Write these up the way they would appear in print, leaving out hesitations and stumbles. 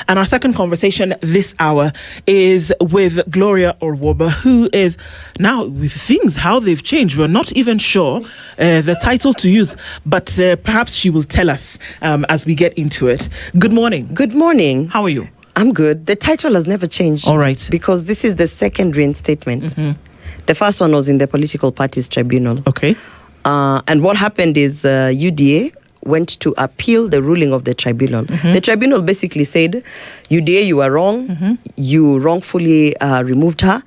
And our second conversation this hour is with Gloria Orwoba, who is now, with things, how they've changed, we're not even sure the title to use, but perhaps she will tell us as we get into it. Good morning. Good morning. How are you? I'm good. The title has never changed. All right. Because this is the second reinstatement. Mm-hmm. The first one was in the Political Parties Tribunal. Okay. And what happened is UDA went to appeal the ruling of the tribunal. Mm-hmm. The tribunal basically said, UDA, you are wrong. Mm-hmm. You wrongfully removed her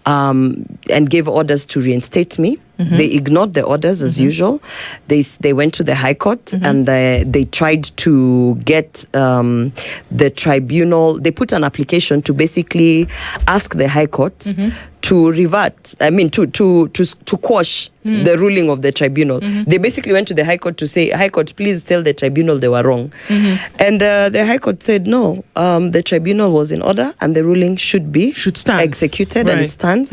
and gave orders to reinstate me. Mm-hmm. They ignored the orders as usual. They went to the High Court and they tried to get the tribunal. They put an application to basically ask the High Court to revert. I mean, to quash the ruling of the tribunal. They basically went to the High Court to say, High Court, please tell the tribunal they were wrong. And the High Court said, no, the tribunal was in order and the ruling should stand. Executed, and it stands.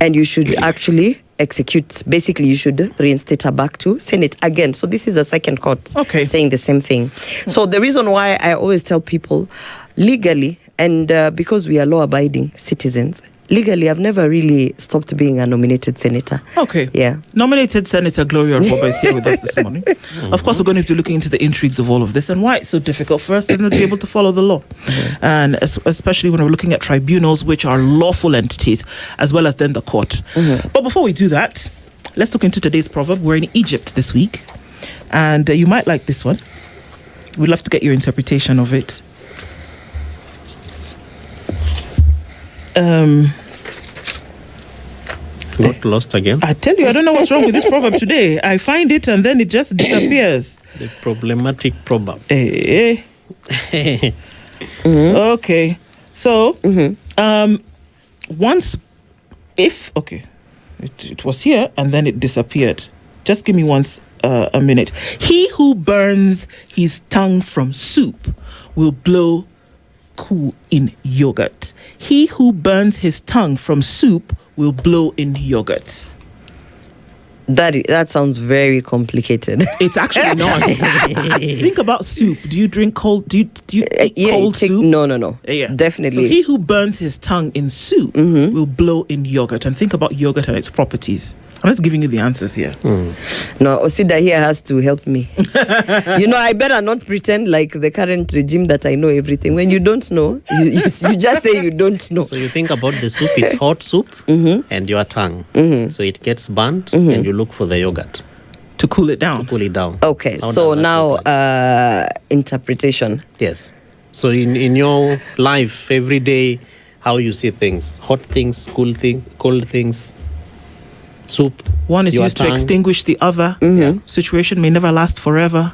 And you should actually execute. Basically, you should reinstate her back to Senate again. So this is a second court saying the same thing. So the reason why I always tell people, legally, and because we are law-abiding citizens, legally, I've never really stopped being a nominated senator. Okay. Yeah. Nominated Senator Gloria Orwoba is here with us this morning. Of course, we're going to be looking into the intrigues of all of this and why it's so difficult for us to be able to follow the law. And especially when we're looking at tribunals, which are lawful entities, as well as then the court. But before we do that, let's look into today's proverb. We're in Egypt this week. And you might like this one. We'd love to get your interpretation of it. Got lost again. I tell you, I don't know what's wrong with this proverb today. I find it and then it just disappears. The problematic proverb. Okay. So, once, it was here and then it disappeared. Just give me a minute. He who burns his tongue from soup will blow cool in yogurt. He who burns his tongue from soup will blow in yogurt. That sounds very complicated. It's actually not. Think about soup. Do you drink cold? Do you cold soup? No. Yeah, definitely. So he who burns his tongue in soup will blow in yogurt. And think about yogurt and its properties. I'm just giving you the answers here. No, Osida here has to help me. I better not pretend like the current regime that I know everything. When you don't know, you just say you don't know. So you think about the soup, it's hot soup and your tongue. So it gets burnt and you look for the yogurt. To cool it down. Okay, so now interpretation. Yes. So in your life, every day, how you see things. Hot things, cold things. Soup. One is used to extinguish the other. Situation may never last forever.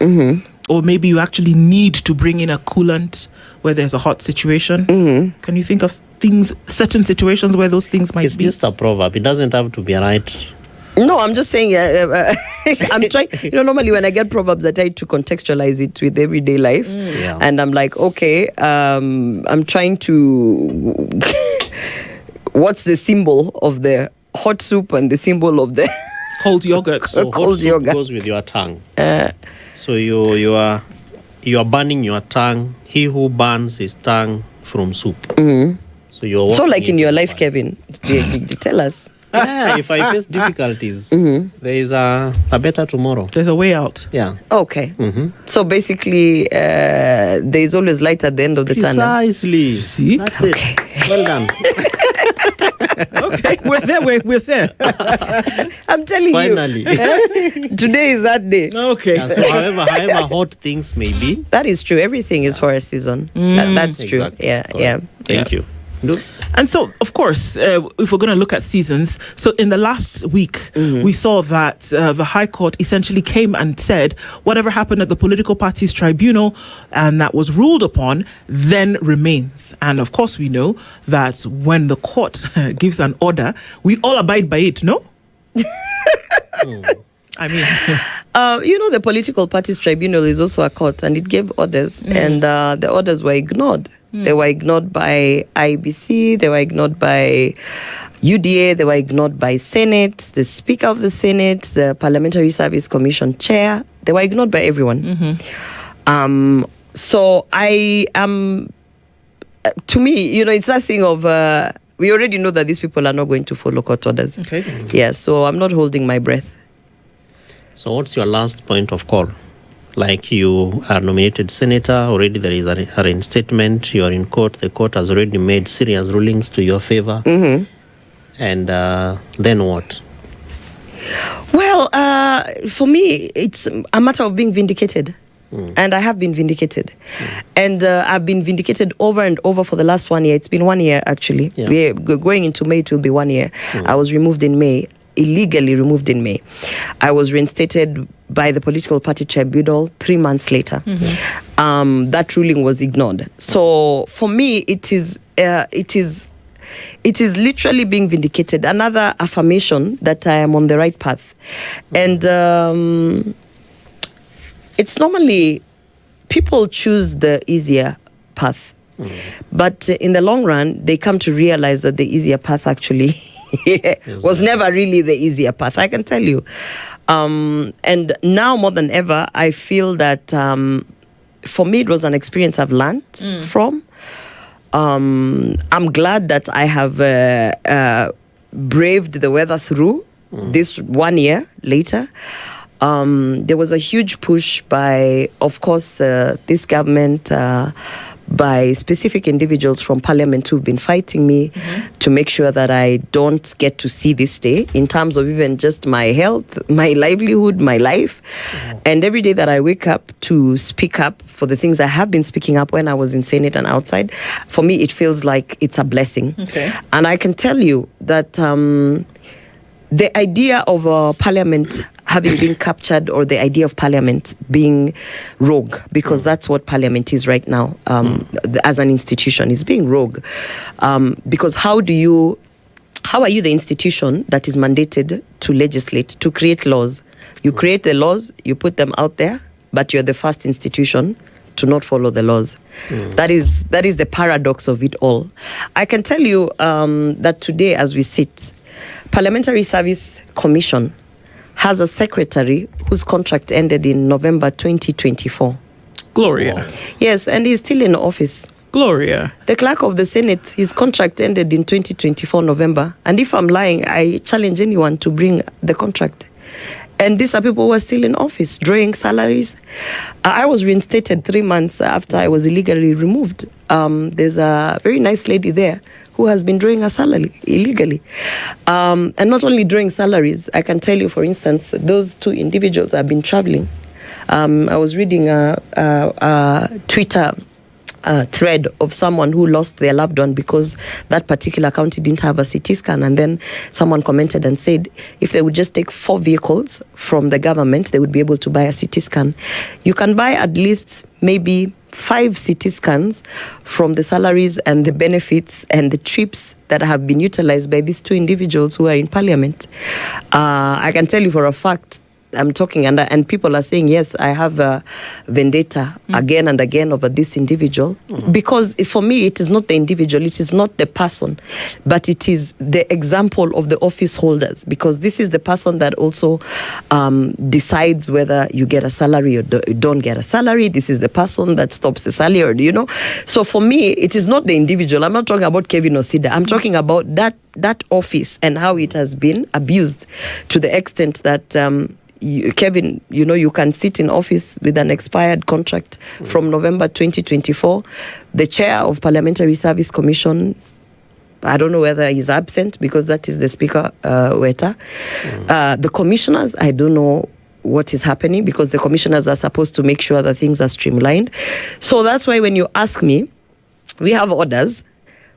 Or maybe you actually need to bring in a coolant where there's a hot situation. Can you think of certain situations where those things might be? It's just a proverb. It doesn't have to be right. No, I'm just saying, I'm trying, normally when I get proverbs, I try to contextualize it with everyday life. And I'm like, okay, I'm trying to, what's the symbol of the hot soup and the symbol of the cold yogurt? So hot soup goes with your tongue. So you are burning your tongue. He who burns his tongue from soup. So you're like in your life, Kevin. Tell us. Yeah, if I face difficulties, there is a better tomorrow. There's a way out. Yeah. Okay. So basically, there is always light at the end of the tunnel. Precisely. See? That's it. Well done. Okay, we're there. I'm telling Finally. you. Today is that day. Okay. Yeah, so however hot things may be. That is true. Everything is for a season. That's true. Exactly. Yeah. Thank you. And so, of course, if we're going to look at seasons, so in the last week, we saw that the High Court essentially came and said whatever happened at the Political Parties Tribunal and that was ruled upon then remains. And of course, we know that when the court gives an order, we all abide by it, no? I mean, the Political Parties Tribunal is also a court, and it gave orders, and the orders were ignored. They were ignored by IBC, they were ignored by UDA, they were ignored by Senate, the Speaker of the Senate, the Parliamentary Service Commission Chair. They were ignored by everyone. So I am to me, it's that thing of we already know that these people are not going to follow court orders. Okay. Yeah, so I'm not holding my breath. So what's your last point of call? Like you are nominated senator, already there is a reinstatement, you are in court, the court has already made serious rulings to your favor. And then what? Well, for me, it's a matter of being vindicated. And I have been vindicated. And I've been vindicated over and over for the last 1 year. It's been 1 year, actually. Yeah. We're going into May, it will be 1 year. I was removed in May, illegally removed in May. I was reinstated by the political party tribunal 3 months later. That ruling was ignored. So for me, it is literally being vindicated. Another affirmation that I am on the right path. And it's normally people choose the easier path. But in the long run, they come to realize that the easier path actually was never really the easier path, I can tell you. And now more than ever, I feel that for me, it was an experience I've learned from. I'm glad that I have braved the weather through this 1 year later. There was a huge push by, of course, this government, by specific individuals from parliament who've been fighting me to make sure that I don't get to see this day in terms of even just my health, my livelihood, my life. And every day that I wake up to speak up for the things I have been speaking up when I was in Senate and outside, for me, it feels like it's a blessing. Okay. And I can tell you that the idea of parliament having been captured, or the idea of parliament being rogue, because that's what parliament is right now, as an institution, is being rogue. Because how are you the institution that is mandated to legislate, to create laws? You create the laws, you put them out there, but you're the first institution to not follow the laws. That is the paradox of it all. I can tell you that today, as we sit, Parliamentary Service Commission has a secretary whose contract ended in November 2024. Gloria. Wow. Yes, and he's still in office. Gloria. The clerk of the Senate, his contract ended in 2024 November. And if I'm lying, I challenge anyone to bring the contract. And these are people who are still in office, drawing salaries. I was reinstated 3 months after I was illegally removed. There's a very nice lady there who has been drawing a salary illegally. And not only drawing salaries, I can tell you, for instance, those two individuals have been traveling. I was reading a Twitter thread of someone who lost their loved one because that particular county didn't have a CT scan, and then someone commented and said if they would just take 4 vehicles from the government, they would be able to buy a CT scan. You can buy at least maybe 5 CT scans from the salaries and the benefits and the trips that have been utilized by these two individuals who are in parliament. I can tell you for a fact, I'm talking, and people are saying, yes, I have a vendetta again and again over this individual. Because for me, it is not the individual, it is not the person, but it is the example of the office holders. Because this is the person that also decides whether you get a salary or don't get a salary. This is the person that stops the salary, So for me, it is not the individual. I'm not talking about Kevin Osida. I'm talking about that office and how it has been abused to the extent that Kevin, you can sit in office with an expired contract from November 2024. The chair of Parliamentary Service Commission, I don't know whether he's absent because that is the Speaker, Weta. The commissioners, I don't know what is happening because the commissioners are supposed to make sure that things are streamlined. So that's why when you ask me, we have orders.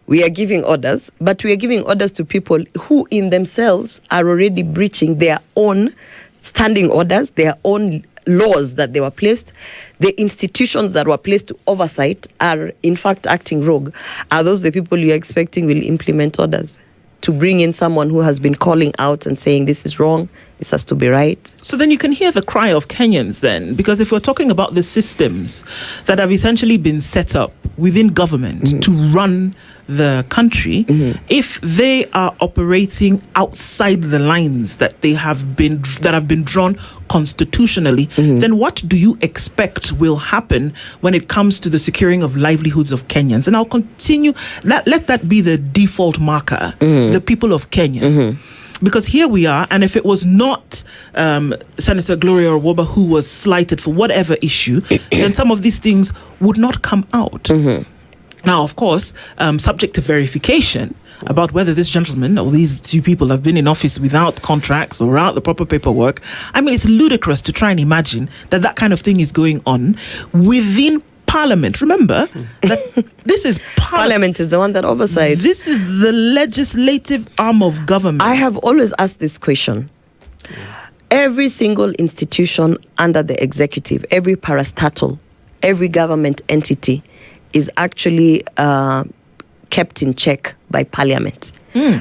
We are giving orders, but we are giving orders to people who in themselves are already breaching their own standing orders, their own laws that they were placed. The institutions that were placed to oversight are in fact acting rogue. Are those the people you're expecting will implement orders? To bring in someone who has been calling out and saying this is wrong, This has to be right. So then you can hear the cry of Kenyans then, because if we're talking about the systems that have essentially been set up within government to run the country, if they are operating outside the lines that have been drawn constitutionally, then what do you expect will happen when it comes to the securing of livelihoods of Kenyans? And I'll continue let that be the default marker, the people of Kenya. Because here we are, and if it was not Senator Gloria Orwoba who was slighted for whatever issue, then some of these things would not come out. Now, of course, subject to verification about whether this gentleman or these two people have been in office without contracts or without the proper paperwork. I mean, it's ludicrous to try and imagine that kind of thing is going on within Parliament. Remember that this is Parliament is the one that oversights. This is the legislative arm of government. I have always asked this question. Every single institution under the executive, every parastatal, every government entity is actually kept in check by Parliament.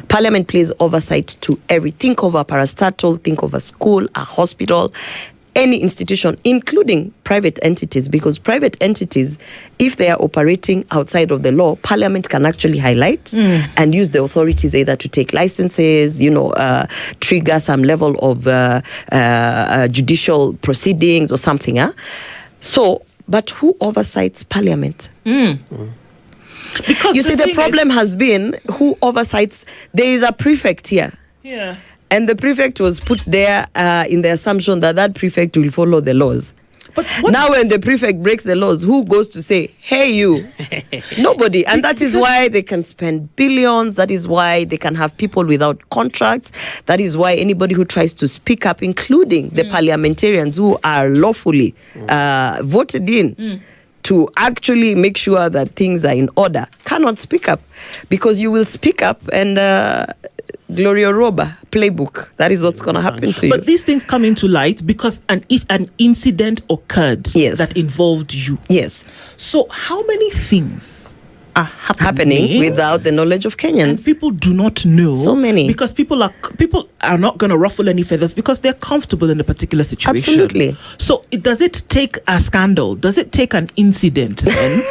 Parliament plays oversight to everything. Think of a parastatal, think of a school, a hospital, any institution, including private entities, because private entities, if they are operating outside of the law, Parliament can actually highlight and use the authorities either to take licenses, trigger some level of judicial proceedings or something. So, but who oversights Parliament? Because you see, the problem has been who oversights. There is a prefect here. Yeah. And the prefect was put there in the assumption that prefect will follow the laws. But now when the prefect breaks the laws, who goes to say, hey, you? Nobody. And that is why they can spend billions. That is why they can have people without contracts. That is why anybody who tries to speak up, including the parliamentarians who are lawfully voted in to actually make sure that things are in order, cannot speak up. Because you will speak up and Gloria Orwoba playbook. That is what's going to happen to you. But these things come into light because an incident occurred that involved you. Yes. So how many things are happening without the knowledge of Kenyans? And people do not know. So many. Because people are not going to ruffle any feathers because they're comfortable in a particular situation. Absolutely. So does it take a scandal? Does it take an incident then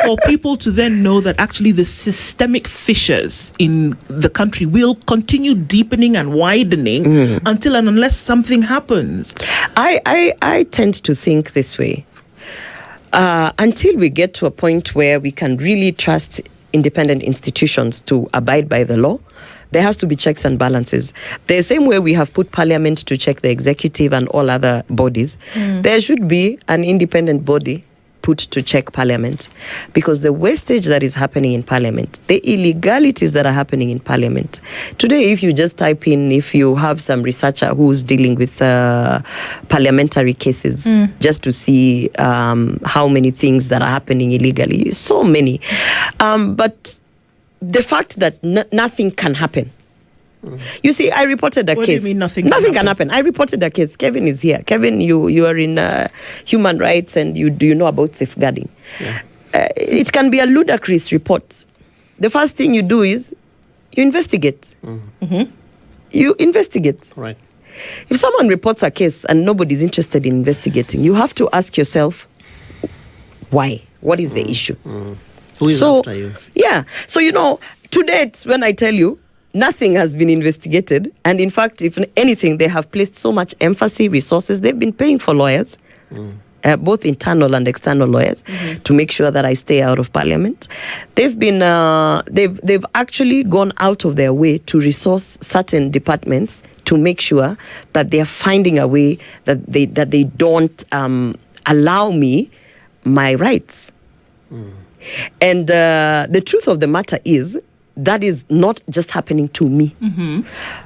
for people to then know that actually the systemic fissures in the country will continue deepening and widening until and unless something happens? I tend to think this way. Until we get to a point where we can really trust independent institutions to abide by the law, there has to be checks and balances. The same way we have put Parliament to check the executive and all other bodies, there should be an independent body put to check Parliament, because the wastage that is happening in Parliament, the illegalities that are happening in Parliament. Today, if you just type in, if you have some researcher who's dealing with parliamentary cases, just to see how many things that are happening illegally, so many. But the fact that nothing can happen. You see, I reported a case. What do you mean nothing can happen? I reported a case. Kevin is here. Kevin, you are in human rights and you know about safeguarding. Yeah. It can be a ludicrous report. The first thing you do is you investigate. You investigate. Right. If someone reports a case and nobody's interested in investigating, you have to ask yourself, why? What is the issue? Who is after you? Yeah. So, to date, when I tell you, nothing has been investigated. And in fact, if anything, they have placed so much emphasis, resources. They've been paying for lawyers, both internal and external lawyers, to make sure that I stay out of Parliament. They've been, they've actually gone out of their way to resource certain departments to make sure that they are finding a way that they don't allow me my rights. And the truth of the matter is, that is not just happening to me.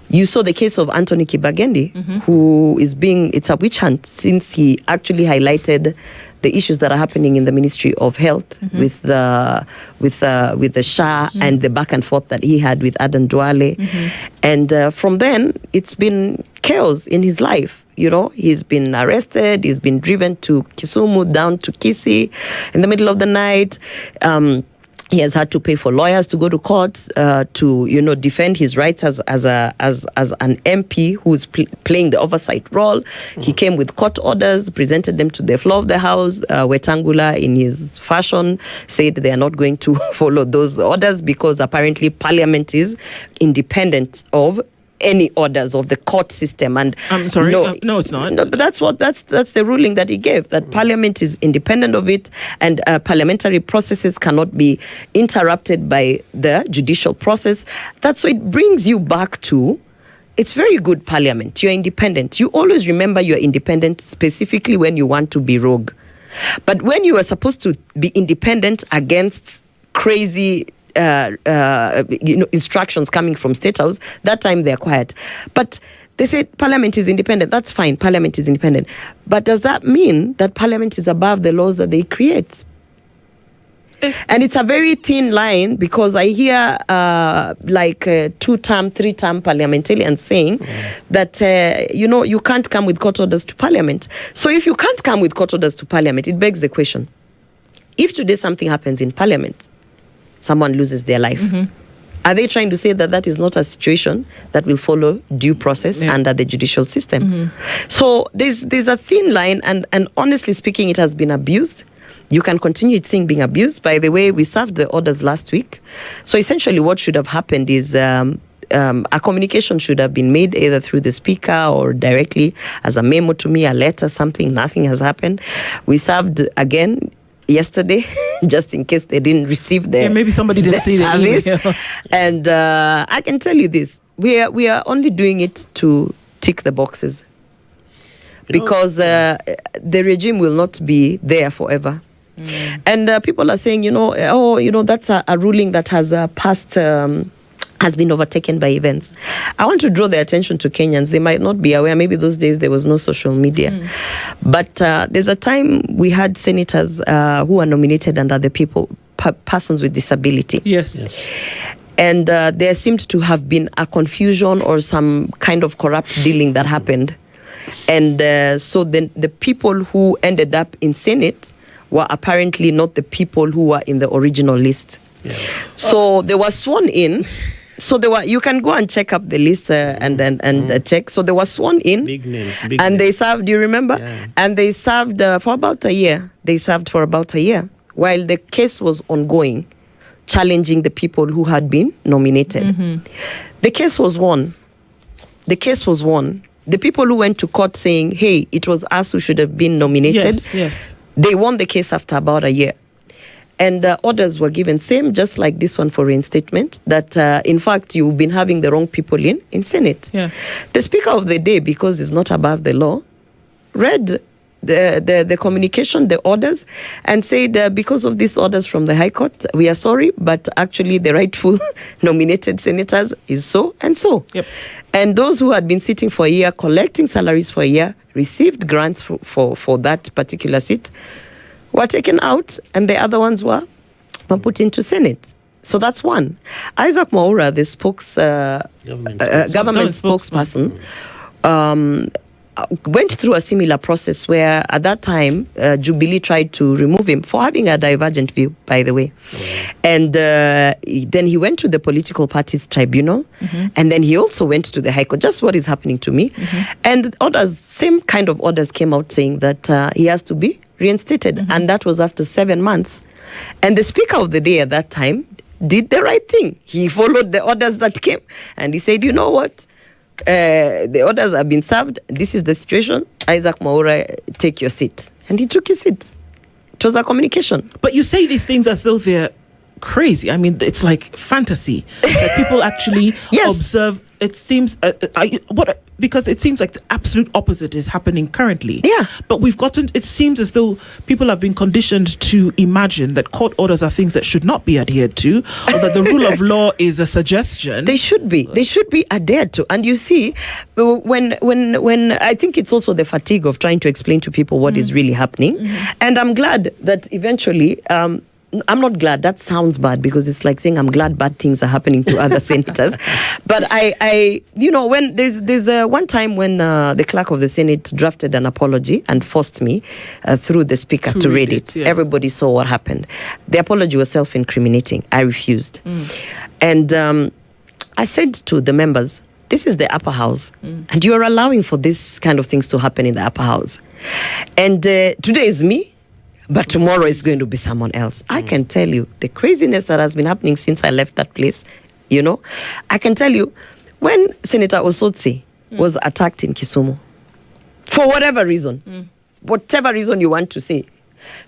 You saw the case of Anthony Kibagendi, who is it's a witch hunt since he actually highlighted the issues that are happening in the Ministry of Health with the SHA and the back and forth that he had with Adan Duale. And from then, it's been chaos in his life. He's been arrested, he's been driven to Kisumu, down to Kisii in the middle of the night. He has had to pay for lawyers to go to court to defend his rights as an MP who's playing the oversight role. He came with court orders, presented them to the floor of the House. Wetangula, in his fashion, said they are not going to follow those orders because apparently Parliament is independent of any orders of the court system. And I'm sorry, no, it's not. No, but that's the ruling that he gave, that Parliament is independent of it, and parliamentary processes cannot be interrupted by the judicial process. That's what it brings you back to. It's very good, Parliament. You're independent. You always remember you're independent, specifically when you want to be rogue. But when you are supposed to be independent against crazy instructions coming from State House, that time they're quiet. But they said Parliament is independent. That's fine. Parliament is independent. But does that mean that Parliament is above the laws that they create? And it's a very thin line, because I hear 2-term, 3-term parliamentarians saying that, you can't come with court orders to Parliament. So if you can't come with court orders to Parliament, it begs the question, if today something happens in Parliament, someone loses their life. Are they trying to say that that is not a situation that will follow due process under the judicial system? So there's a thin line, and honestly speaking, it has been abused. You can continue seeing being abused. By the way, we served the orders last week. So essentially what should have happened is a communication should have been made either through the speaker or directly as a memo to me, a letter, something. Nothing has happened. We served again yesterday, just in case they didn't receive maybe somebody didn't see service. The email. And I can tell you this: we are only doing it to tick the boxes, because the regime will not be there forever. And people are saying, that's a ruling that has passed. Has been overtaken by events. I want to draw their attention to Kenyans. They might not be aware. Maybe those days there was no social media. But there's a time we had senators who are nominated under the persons with disability. Yes. And there seemed to have been a confusion or some kind of corrupt dealing that happened. And so then the people who ended up in Senate were apparently not the people who were in the original list. Yeah. So they were sworn in. So you can go and check up the list and check. So they were sworn in. Big names. They served, do you remember? Yeah. And they served for about a year. While the case was ongoing, challenging the people who had been nominated. The case was won. The people who went to court saying, hey, it was us who should have been nominated. Yes. They won the case after about a year. And orders were given, same, just like this one for reinstatement, that in fact you've been having the wrong people in Senate. Yeah. The Speaker of the Day, because he's not above the law, read the communication, the orders, and said because of these orders from the High Court, we are sorry, but actually the rightful nominated senators is so and so. Yep. And those who had been sitting for a year, collecting salaries for a year, received grants for that particular seat, were taken out, and the other ones were put into Senate. So that's one. Isaac Mwaura, the government spokesperson, went through a similar process where at that time Jubilee tried to remove him for having a divergent view, by the way. And then he went to the political parties tribunal, and then he also went to the High Court, just what is happening to me. And same kind of orders came out saying that he has to be reinstated, and that was after 7 months. And the Speaker of the Day at that time did the right thing. He followed the orders that came, and he said, you know what? The orders have been served. This is the situation. Isaac Mwaura, take your seat. And he took his seat. It was a communication. But you say these things as though they're crazy. I mean, it's like fantasy that people actually observe. It seems because it seems like the absolute opposite is happening currently. Yeah. But it seems as though people have been conditioned to imagine that court orders are things that should not be adhered to, or that the rule of law is a suggestion. They should be adhered to. And you see, when I think it's also the fatigue of trying to explain to people what is really happening. And I'm glad that eventually I'm not glad. That sounds bad because it's like saying I'm glad bad things are happening to other senators. But I when there's one time when the clerk of the Senate drafted an apology and forced me through the speaker to read it. Yeah. Everybody saw what happened. The apology was self-incriminating. I refused. And I said to the members, this is the upper house. And you are allowing for this kind of things to happen in the upper house. And today is me. But tomorrow is going to be someone else. I can tell you the craziness that has been happening since I left that place. I can tell you when Senator Osotsi was attacked in Kisumu, for whatever reason, whatever reason you want to say,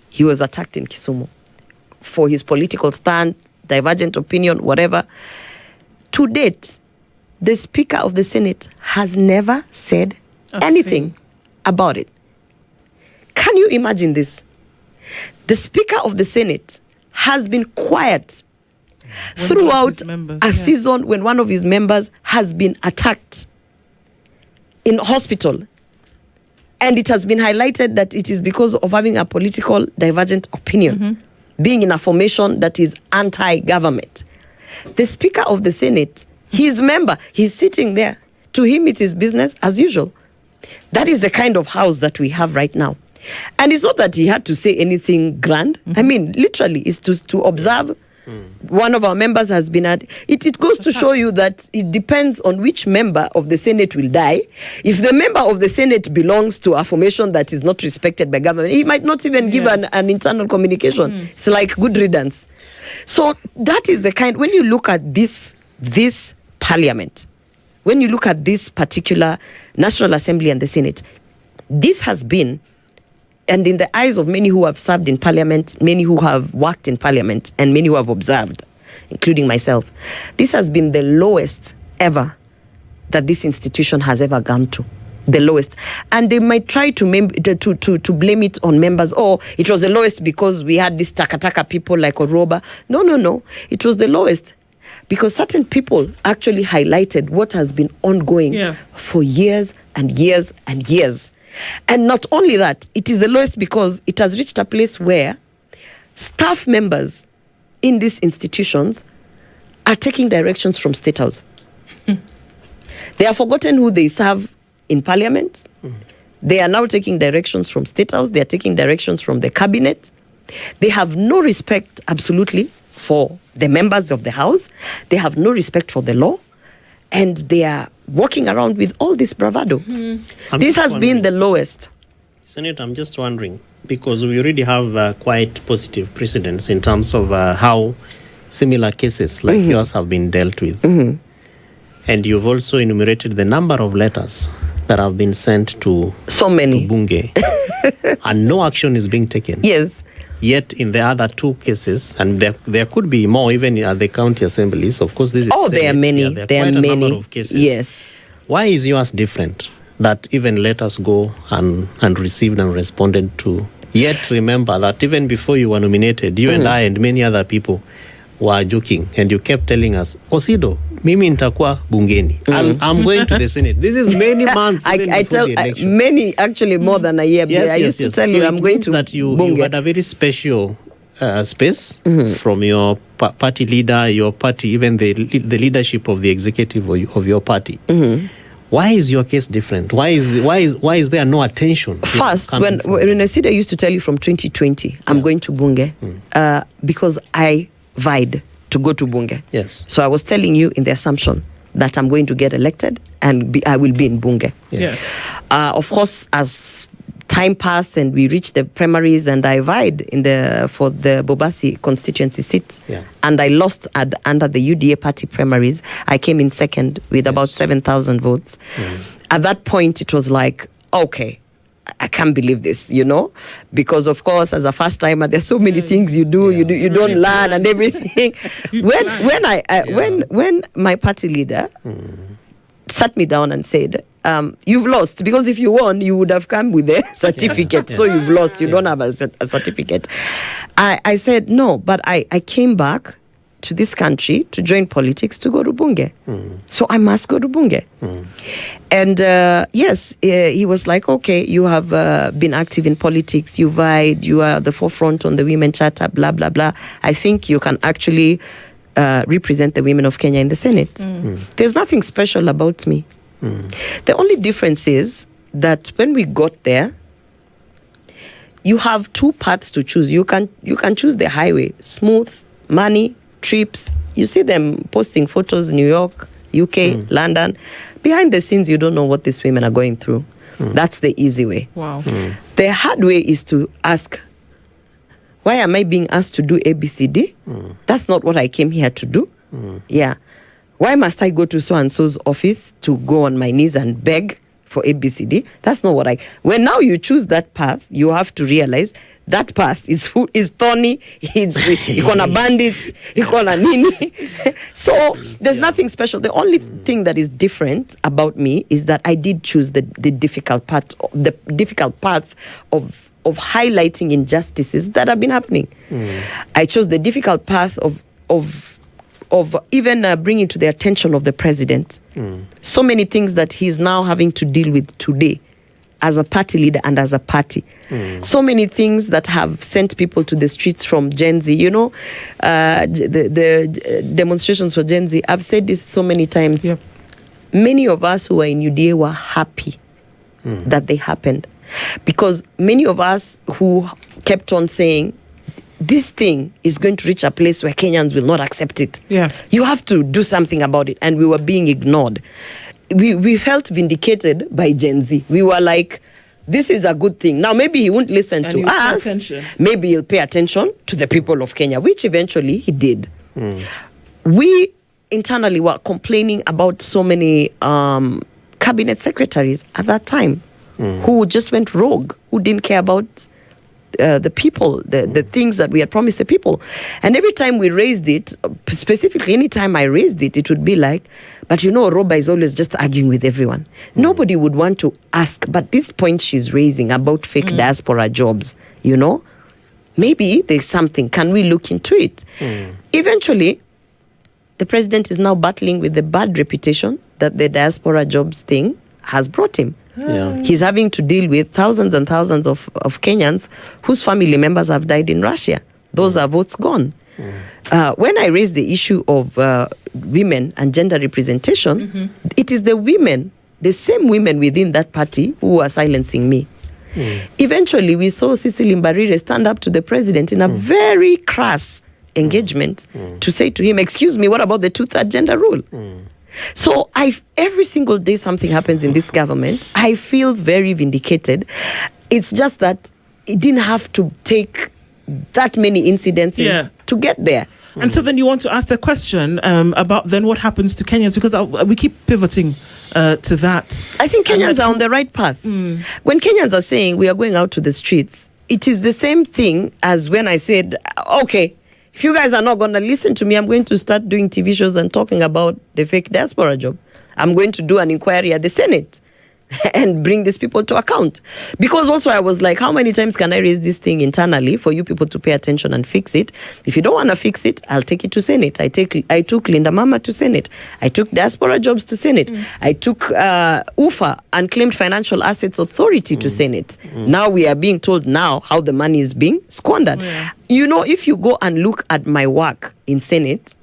he was attacked in Kisumu for his political stand, divergent opinion, whatever. To date, the Speaker of the Senate has never said anything about it. Can you imagine this? The Speaker of the Senate has been quiet throughout a season when one of his members has been attacked in hospital. And it has been highlighted that it is because of having a political divergent opinion, being in a formation that is anti-government. The Speaker of the Senate, his member, he's sitting there. To him, it is business as usual. That is the kind of house that we have right now. And it's not that he had to say anything grand. I mean, literally, it's to observe. One of our members has been at it goes to show you that it depends on which member of the Senate will die. If the member of the Senate belongs to a formation that is not respected by government, he might not even give an internal communication. It's like good riddance. So that is the kind, when you look at this parliament, when you look at this particular National Assembly and the Senate, this has been, and in the eyes of many who have served in parliament, many who have worked in parliament, and many who have observed, including myself, this has been the lowest ever that this institution has ever gone to. The lowest. And they might try to blame it on members. Oh, it was the lowest because we had these taka people like Orwoba. No. It was the lowest because certain people actually highlighted what has been ongoing for years and years and years. And not only that, it is the lowest because it has reached a place where staff members in these institutions are taking directions from State House. They have forgotten who they serve in Parliament. They are now taking directions from State House. They are taking directions from the Cabinet. They have no respect, absolutely, for the members of the House. They have no respect for the law. And they are walking around with all this bravado. This has been the lowest. Senator, I'm just wondering, because we already have quite positive precedents in terms of how similar cases like yours have been dealt with. And you've also enumerated the number of letters that have been sent to so many to Bunge, and no action is being taken. Yes. Yet in the other two cases, and there could be more even at the county assemblies, of course this is Senate. There are many. There are quite many. a number of cases. Yes. Why is yours different? That even letters go and received and responded to. Yet remember that even before you were nominated, you and I and many other people were joking, and you kept telling us, Osido, mimi nitakuwa bungeni. I'm going to the Senate. This is many months even I before tell the election. many, actually more than a year. I used to tell So you I'm going to that you Bunge. had a very special space from your party leader, your party, even the leadership of the executive of your party. Why is your case different? Why is there no attention? First, when I used to tell you from 2020, I'm going to Bunge because I vied to go to Bunge. Yes. So I was telling you in the assumption that I'm going to get elected and I will be in Bunge. Yes. Of course, as time passed and we reached the primaries and I vied for the Bobasi constituency seat, and I lost under the UDA party primaries. I came in second with about 7,000 votes. At that point, it was like, okay, I can't believe this, because of course, as a first timer, there's so many things you do, you don't learn and everything. When my party leader sat me down and said, you've lost, because if you won, you would have come with a certificate. So you've lost, you don't have a certificate. I said, no, but I came back to this country to join politics to go to Bunge. So I must go to Bunge. And yes, he was like, okay, you have been active in politics, you vied, you are the forefront on the Women Charter, blah, blah, blah. I think you can actually represent the women of Kenya in the Senate. There's nothing special about me. The only difference is that when we got there, you have two paths to choose. You can choose the highway, smooth, money, trips. You see them posting photos in New York, UK, London. Behind the scenes, you don't know what these women are going through. That's the easy way. Wow. The hard way is to ask, why am I being asked to do ABCD? That's not what I came here to do. Yeah. Why must I go to so-and-so's office to go on my knees and beg for ABCD? That's not what when now you choose that path, you have to realize that path is thorny, it's ikona bandits, ikona nini. So there's nothing special. The only thing that is different about me is that I did choose the difficult path of highlighting injustices that have been happening. I chose the difficult path of even bringing to the attention of the president so many things that he's now having to deal with today as a party leader and as a party. So many things that have sent people to the streets from Gen Z. You know, the demonstrations for Gen Z, I've said this so many times. Yep. Many of us who were in UDA were happy that they happened. Because many of us who kept on saying, this thing is going to reach a place where Kenyans will not accept it. Yeah. You have to do something about it. And we were being ignored. We felt vindicated by Gen Z. We were like, this is a good thing. Now, maybe he won't listen to us. Maybe he'll pay attention to the people of Kenya, which eventually he did. We internally were complaining about so many cabinet secretaries at that time who just went rogue, who didn't care about the people, the things that we had promised the people. And every time we raised it, specifically any time I raised it, it would be like, but you know, Orwoba is always just arguing with everyone. Nobody would want to ask, but this point she's raising about fake diaspora jobs, you know, maybe there's something. Can we look into it? Eventually, the president is now battling with the bad reputation that the diaspora jobs thing has brought him. Yeah. He's having to deal with thousands and thousands of Kenyans whose family members have died in Russia. Those are votes gone. When I raised the issue of women and gender representation, it is the women, the same women within that party who are silencing me. Eventually, we saw Cecily Mbarire stand up to the president in a very crass engagement to say to him, excuse me, what about the 2/3 gender rule? So every single day something happens in this government, I feel very vindicated. It's just that it didn't have to take that many incidences to get there. And so then you want to ask the question about then what happens to Kenyans, because we keep pivoting to that. I think Kenyans are on the right path. When Kenyans are saying we are going out to the streets, it is the same thing as when I said, okay, if you guys are not going to listen to me, I'm going to start doing TV shows and talking about the fake diaspora job. I'm going to do an inquiry at the Senate and bring these people to account. Because also I was like, how many times can I raise this thing internally for you people to pay attention and fix it? If you don't want to fix it, I'll take it to Senate. I took Linda Mama to Senate. I took diaspora jobs to Senate. I took UFA, Unclaimed Financial Assets Authority, to Senate. Now we are being told now how the money is being squandered. You know, if you go and look at my work in Senate,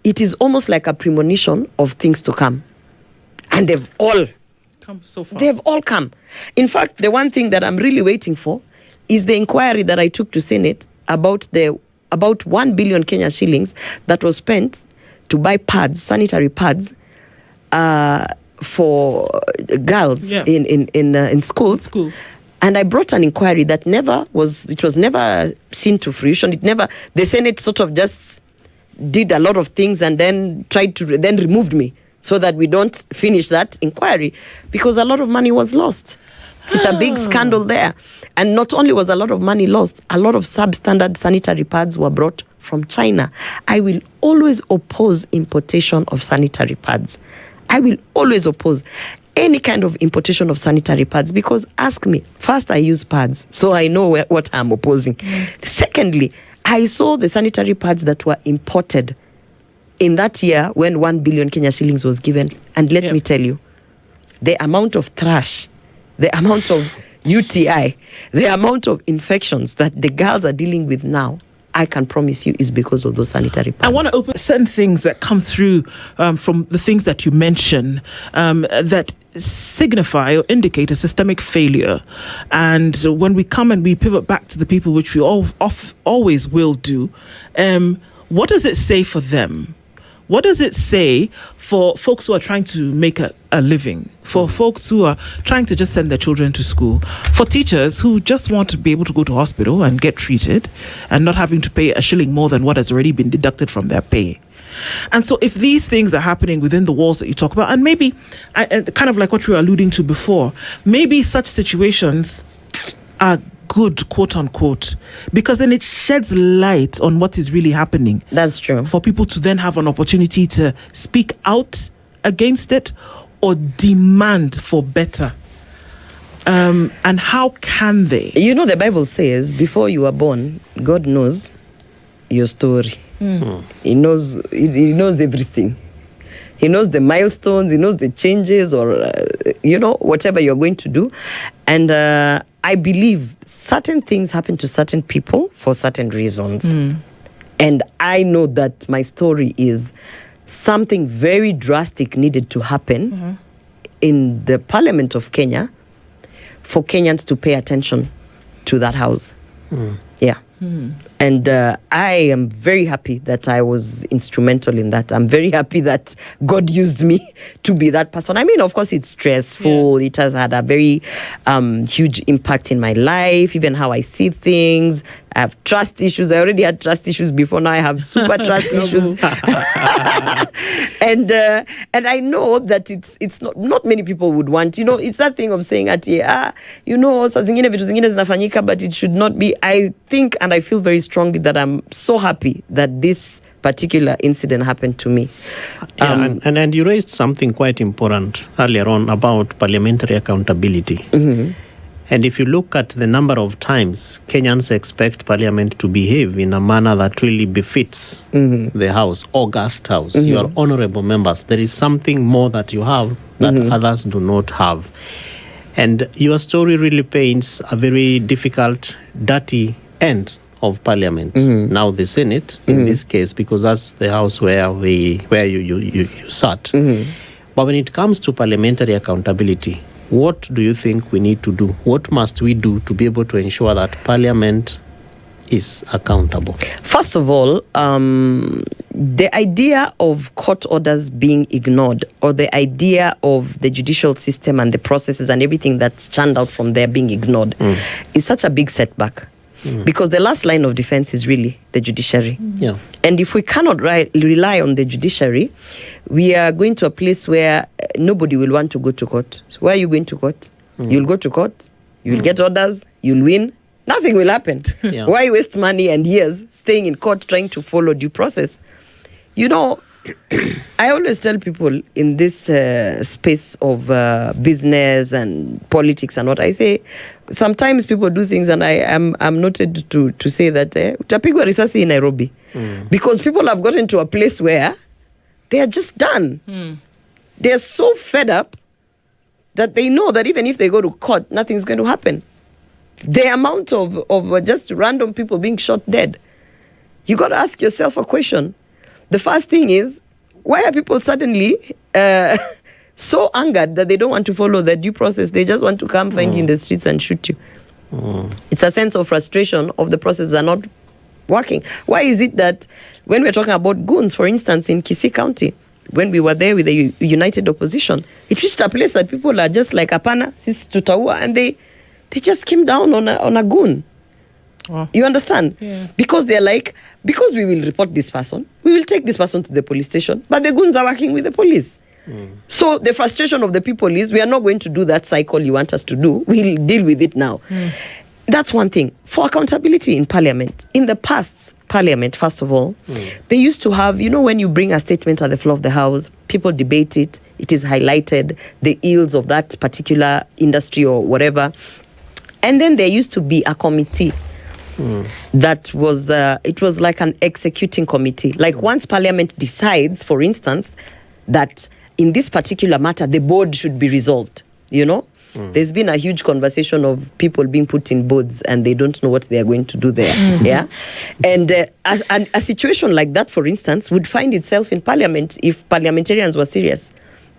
it is almost like a premonition of things to come. And they've all come so far. They've all come. In fact, the one thing that I'm really waiting for is the inquiry that I took to Senate about 1 billion Kenya shillings that was spent to buy pads, sanitary pads, for girls in schools. School. And I brought an inquiry that was never seen to fruition. The Senate sort of just did a lot of things and then then removed me so that we don't finish that inquiry, because a lot of money was lost. It's a big scandal there. And not only was a lot of money lost, a lot of substandard sanitary pads were brought from China. I will always oppose importation of sanitary pads. I will always oppose any kind of importation of sanitary pads, because ask me, first, I use pads, so I know what I'm opposing. Secondly, I saw the sanitary pads that were imported in that year when 1 billion Kenya shillings was given. And let me tell you, the amount of trash, the amount of UTI, the amount of infections that the girls are dealing with now, I can promise you is because of those sanitary pads. I want to open certain things that come through from the things that you mention that signify or indicate a systemic failure. And when we come and we pivot back to the people, which we always will do, what does it say for them? What does it say for folks who are trying to make a living, for folks who are trying to just send their children to school, for teachers who just want to be able to go to hospital and get treated and not having to pay a shilling more than what has already been deducted from their pay? And so if these things are happening within the walls that you talk about, and maybe kind of like what you were alluding to before, maybe such situations are good, quote unquote, because then it sheds light on what is really happening. That's true. For people to then have an opportunity to speak out against it or demand for better. And how can they? You know, the Bible says, before you are born, God knows your story. He knows everything. He knows the milestones, he knows the changes, or whatever you're going to do. And I believe certain things happen to certain people for certain reasons. And I know that my story is something very drastic needed to happen in the Parliament of Kenya for Kenyans to pay attention to that house. Yeah. And I am very happy that I was instrumental in that. I'm very happy that God used me to be that person. I mean, of course, it's stressful. Yeah. It has had a very huge impact in my life, even how I see things. I have trust issues. I already had trust issues before. Now I have super trust issues. And I know that it's not many people would want. You know, it's that thing of saying saa zingine vitu zingine zinafanyika, but it should not be. I think and I feel very strongly that I'm so happy that this particular incident happened to me. And you raised something quite important earlier on about parliamentary accountability. And if you look at the number of times Kenyans expect Parliament to behave in a manner that really befits the House, august House, you are honorable members, there is something more that you have that others do not have. And your story really paints a very difficult, dirty end of Parliament. Now the Senate, in this case, because that's the House where you sat. But when it comes to parliamentary accountability, what do you think we need to do? What must we do to be able to ensure that Parliament is accountable? First of all, the idea of court orders being ignored, or the idea of the judicial system and the processes and everything that's churned out from there being ignored is such a big setback. Because the last line of defense is really the judiciary. Yeah. And if we cannot rely on the judiciary, we are going to a place where nobody will want to go to court. So where are you going to court? You'll go to court, you'll get orders, you'll win, nothing will happen. Yeah. Why waste money and years staying in court trying to follow due process? You know, I always tell people in this space of business and politics and what I say, sometimes people do things and I'm noted to say that utapigwa risasi in Nairobi because people have gotten to a place where they are just done. They're so fed up that they know that even if they go to court, nothing's going to happen. The amount of just random people being shot dead, you got to ask yourself a question. The first thing is, why are people suddenly so angered that they don't want to follow the due process? They just want to come find you in the streets and shoot you. It's a sense of frustration of the processes are not working. Why is it that when we're talking about goons, for instance, in Kisii County, when we were there with the united opposition, it reached a place that people are just like, apana, sisi tutaua, and they just came down on a goon. Wow. You understand? Yeah. Because they're like, because we will report this person, we will take this person to the police station, but the goons are working with the police. So the frustration of the people is, we are not going to do that cycle you want us to do. We'll deal with it now. That's one thing. For accountability in Parliament, in the past Parliament, first of all, they used to have, when you bring a statement at the floor of the House, people debate it, it is highlighted, the ills of that particular industry or whatever. And then there used to be a committee that was, it was like an executing committee. Like once Parliament decides, for instance, that in this particular matter, the board should be resolved, you know? There's been a huge conversation of people being put in boards and they don't know what they are going to do there. Yeah. And a situation like that, for instance, would find itself in Parliament if parliamentarians were serious.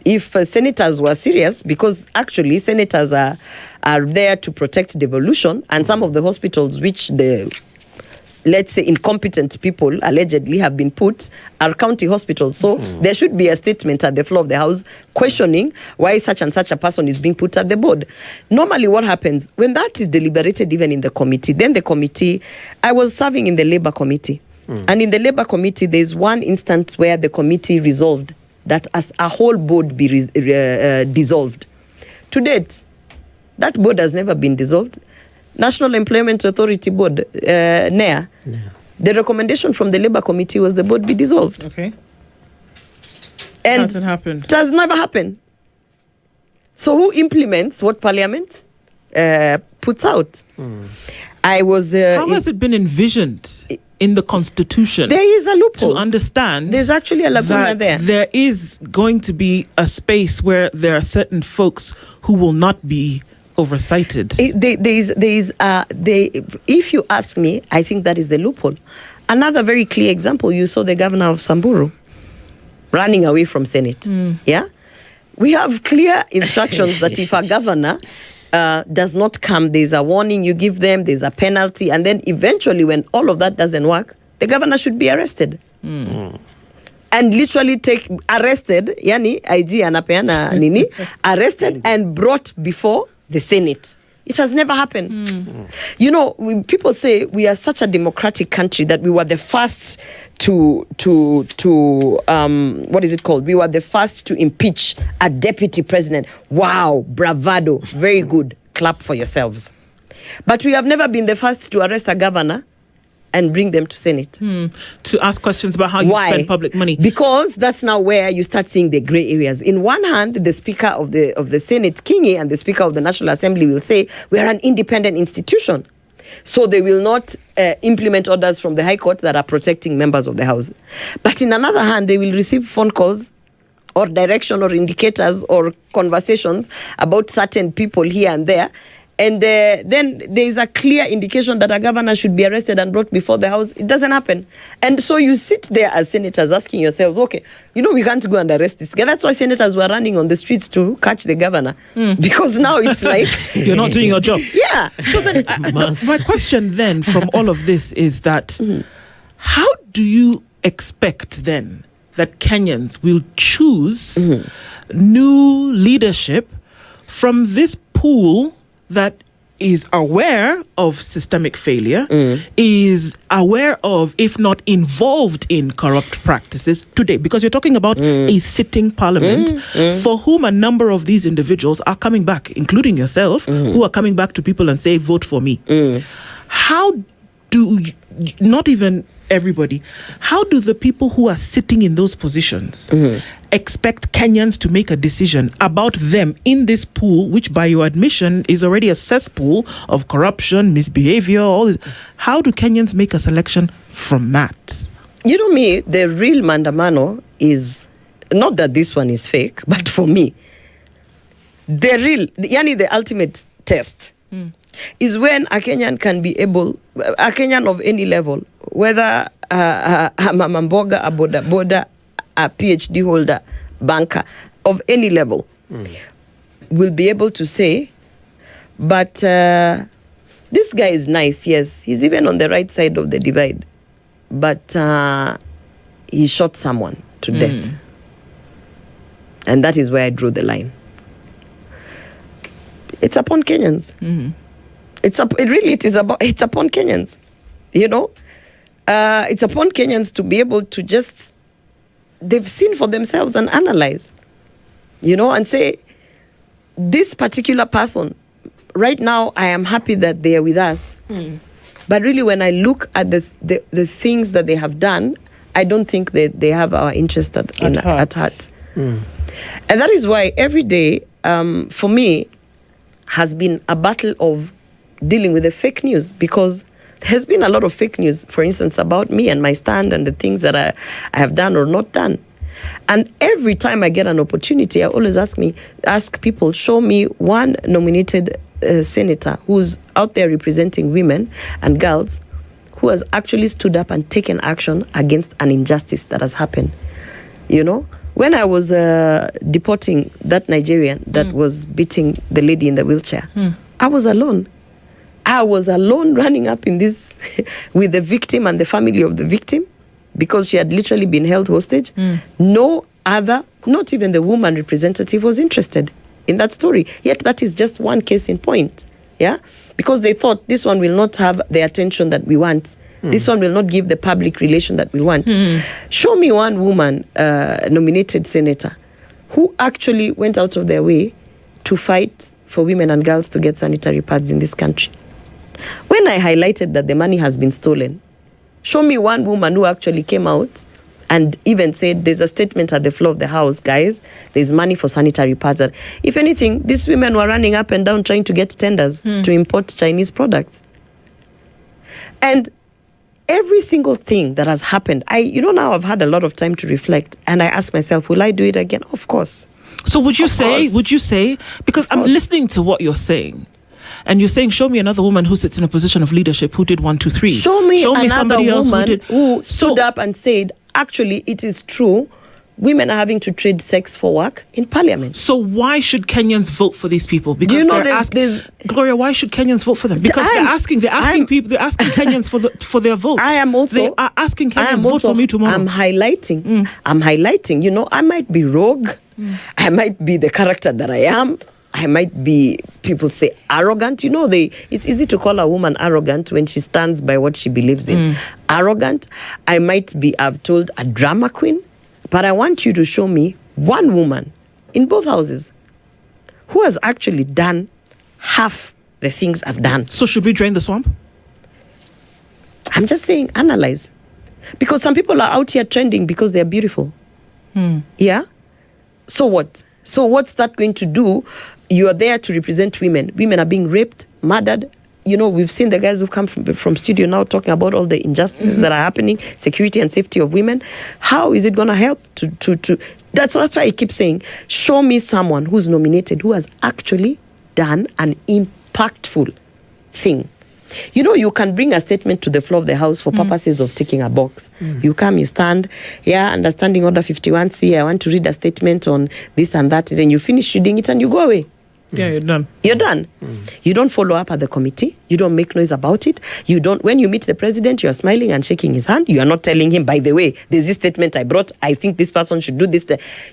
If senators were serious, because actually senators are there to protect devolution, and some of the hospitals which the, let's say, incompetent people allegedly have been put are county hospitals. So there should be a statement at the floor of the House questioning why such and such a person is being put at the board. Normally what happens, when that is deliberated even in the committee, then the committee, I was serving in the Labour Committee. And in the Labour Committee, there's one instance where the committee resolved that as a whole board be dissolved. To date, that board has never been dissolved. National Employment Authority Board, NEA, the recommendation from the Labour Committee was the board be dissolved. Okay. And hasn't happened. it has never happened. So who implements what Parliament puts out? I was... How has it been envisioned in the Constitution? There is a loophole. To understand, There's actually a lacuna that there. there is going to be a space where there are certain folks who will not be oversighted. If you ask me, I think that is the loophole. Another very clear example, you saw the governor of Samburu running away from Senate. Yeah, we have clear instructions that if a governor does not come, there's a warning you give them, there's a penalty, and then eventually when all of that doesn't work, the governor should be arrested. And literally arrested, yani IG anapeana nini, arrested and brought before the Senate. It has never happened. You know, people say we are such a democratic country that we were the first to what is it called? We were the first to impeach a deputy president. Wow, bravado, very good. Clap for yourselves. But we have never been the first to arrest a governor and bring them to Senate. To ask questions about how you spend public money. Because that's now where you start seeing the grey areas. In one hand, the Speaker of the Senate, Kingi, and the Speaker of the National Assembly will say, we are an independent institution. So they will not implement orders from the High Court that are protecting members of the House. But in another hand, they will receive phone calls or direction or indicators or conversations about certain people here and there. And then there is a clear indication that a governor should be arrested and brought before the House. It doesn't happen. And so you sit there as senators asking yourselves, okay, you know, we can't go and arrest this guy. That's why senators were running on the streets to catch the governor. Because now it's like... You're not doing your job. Yeah. So then, my question then from all of this is that how do you expect then that Kenyans will choose new leadership from this pool that is aware of systemic failure, is aware of, if not involved in corrupt practices today? Because you're talking about a sitting parliament for whom a number of these individuals are coming back, including yourself, who are coming back to people and say, vote for me. How do, not even everybody, how do the people who are sitting in those positions expect Kenyans to make a decision about them in this pool, which by your admission is already a cesspool of corruption, misbehavior, all this? How do Kenyans make a selection from that? You know me, the real mandamano is, not that this one is fake, but for me, the ultimate test is when a Kenyan can be able, a Kenyan of any level, whether a mama mboga, a boda boda, a PhD holder, banker, of any level, will be able to say, but this guy is nice, yes, he's even on the right side of the divide, but he shot someone to death. And that is where I drew the line. It's upon Kenyans. It's upon Kenyans, you know. It's upon Kenyans to be able to just, they've seen for themselves and analyze, you know, and say, this particular person, right now, I am happy that they are with us. But really, when I look at the things that they have done, I don't think that they have our interest at heart. And that is why every day, for me, has been a battle of dealing with the fake news, because There's been a lot of fake news, for instance, about me and my stand and the things that I have done or not done. And every time I get an opportunity, I always ask people, show me one nominated senator who's out there representing women and girls who has actually stood up and taken action against an injustice that has happened. You know, when I was deporting that Nigerian that was beating the lady in the wheelchair, I was alone. I was alone running up in this with the victim and the family of the victim because she had literally been held hostage. No other, not even the woman representative was interested in that story. Yet that is just one case in point. Yeah? Because they thought this one will not have the attention that we want. This one will not give the public relation that we want. Show me one woman nominated senator who actually went out of their way to fight for women and girls to get sanitary pads in this country. When I highlighted that the money has been stolen, show me one woman who actually came out and even said, there's a statement at the floor of the house, guys, there's money for sanitary pads. If anything, these women were running up and down trying to get tenders to import Chinese products. And every single thing that has happened, now I've had a lot of time to reflect, and I ask myself, will I do it again? Of course. So would you say, because I'm listening to what you're saying, and you're saying, show me another woman who sits in a position of leadership who did 1, 2, 3. Show me another somebody woman who stood up and said, actually, it is true, women are having to trade sex for work in parliament. So why should Kenyans vote for these people? Because do you know Gloria, why should Kenyans vote for them? Because they're asking Kenyans for their vote. They are asking Kenyans vote for me tomorrow. I'm highlighting. You know, I might be rogue. I might be the character that I am. I might be, people say, arrogant. You know, it's easy to call a woman arrogant when she stands by what she believes in. Arrogant. I might be, I've told, a drama queen. But I want you to show me one woman in both houses who has actually done half the things I've done. So should we drain the swamp? I'm just saying, analyze. Because some people are out here trending because they're beautiful. Yeah? So what? So what's that going to do? You are there to represent women. Women are being raped, murdered. You know, we've seen the guys who've come from studio now talking about all the injustices that are happening, security and safety of women. How is it going to help to that's why I keep saying, show me someone who's nominated who has actually done an impactful thing. You know, you can bring a statement to the floor of the house for purposes of ticking a box. You come, you stand, understanding order 51C, I want to read a statement on this and that. Then you finish reading it and you go away. Yeah, you're done. You're done. You don't follow up at the committee. You don't make noise about it. You don't. When you meet the president, you are smiling and shaking his hand. You are not telling him, by the way, there's this statement I brought. I think this person should do this.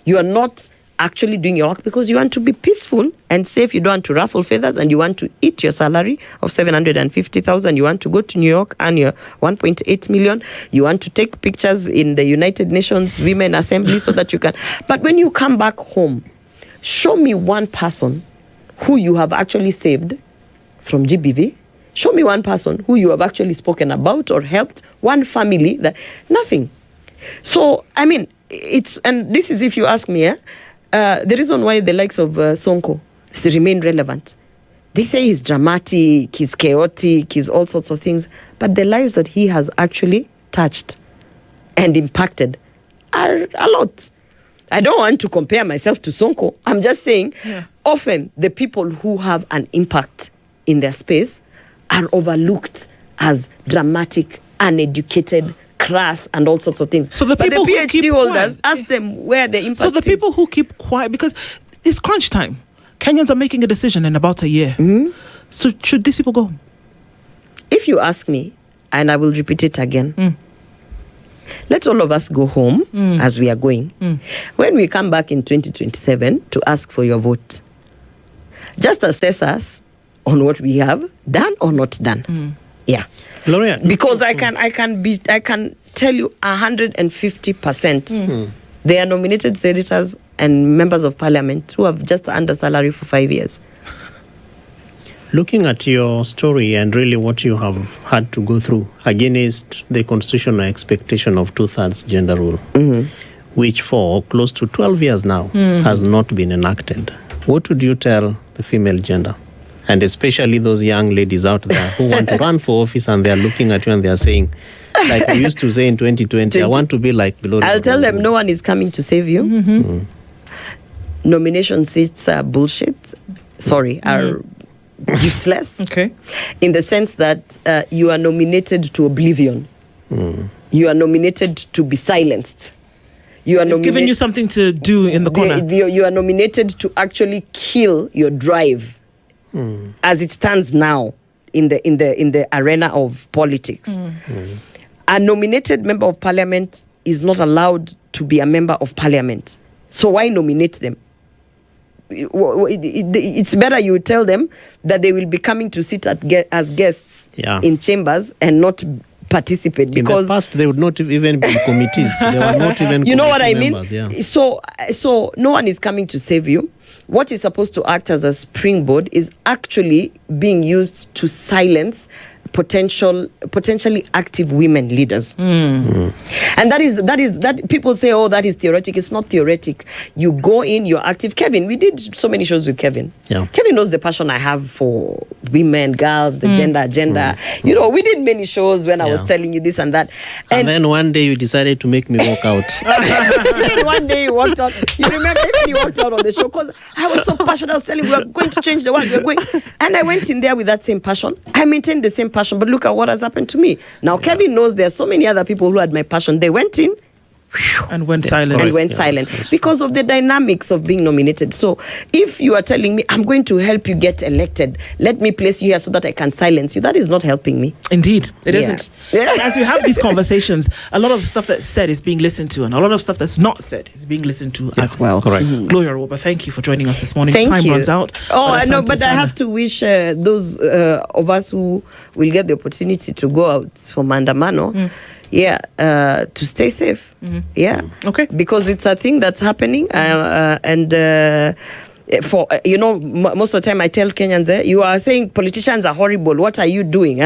You are not actually doing your work because you want to be peaceful and safe. You don't want to ruffle feathers, and you want to eat your salary of 750,000. You want to go to New York and your 1.8 million. You want to take pictures in the United Nations Women Assembly so that you can. But when you come back home, show me one person who you have actually saved from GBV. Show me one person who you have actually spoken about or helped, one family that, nothing. So, I mean, and this is if you ask me, the reason why the likes of Sonko remain relevant. They say he's dramatic, he's chaotic, he's all sorts of things, but the lives that he has actually touched and impacted are a lot. I don't want to compare myself to Sonko. I'm just saying, often the people who have an impact in their space are overlooked as dramatic, uneducated, crass, and all sorts of things. So but the PhD holders, ask them where the impact is. So the people who keep quiet, because it's crunch time. Kenyans are making a decision in about a year. So should these people go? If you ask me, and I will repeat it again, let all of us go home as we are going. When we come back in 2027 to ask for your vote, just assess us on what we have done or not done. Yeah, Gloria, because I can tell you 150%. They are nominated senators and members of parliament who have just earned a salary for 5 years. Looking at your story and really what you have had to go through against the constitutional expectation of 2/3 gender rule, which for close to 12 years now has not been enacted, what would you tell the female gender? And especially those young ladies out there who want to run for office and they are looking at you and they are saying, like we used to say in 2020, I want to be like Gloria. I'll tell them no one is coming to save you. Nomination seats are bullshit. Sorry, are useless. Okay. In the sense that you are nominated to oblivion. You are nominated to be silenced. You are Giving you something to do in the corner. You are nominated to actually kill your drive, as it stands now in the arena of politics. A nominated member of parliament is not allowed to be a member of parliament. So why nominate them? It's better you tell them that they will be coming to sit as guests in chambers and not participate, because in the past they would not even be in committees. They were not even you know what I mean members, so no one is coming to save you. What is supposed to act as a springboard is actually being used to silence potentially active women leaders. And that people say, oh, that is theoretic. It's not theoretic. You go in, you're active. Kevin, we did so many shows with Kevin. Kevin knows the passion I have for women, girls, the gender agenda. You know, we did many shows when I was telling you this and that. And then one day you decided to make me walk out. Then one day you walked out. You remember when you walked out on the show? Because I was so passionate. I was telling you, we're going to change the world. We're going. And I went in there with that same passion. I maintained the same passion. But look at what has happened to me. Now, Kevin knows there are so many other people who had my passion. They went in and went silent. And went silent because of the dynamics of being nominated. So if you are telling me, I'm going to help you get elected, let me place you here so that I can silence you, that is not helping me. Indeed, it isn't. As we have these conversations, a lot of stuff that's said is being listened to, and a lot of stuff that's not said is being listened to as well. Correct. Gloria Orwoba, thank you for joining us this morning. Thank Time you. runs out. Oh, I know, but I have to wish those of us who will get the opportunity to go out for Mandamano, to stay safe. Okay. Because it's a thing that's happening, and for most of the time I tell Kenyans, you are saying politicians are horrible. What are you doing?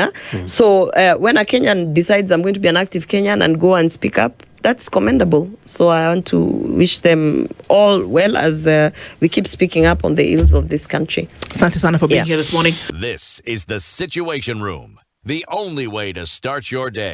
So when a Kenyan decides I'm going to be an active Kenyan and go and speak up, that's commendable. So I want to wish them all well as we keep speaking up on the ills of this country. Asante sana for being here this morning. This is the Situation Room, the only way to start your day.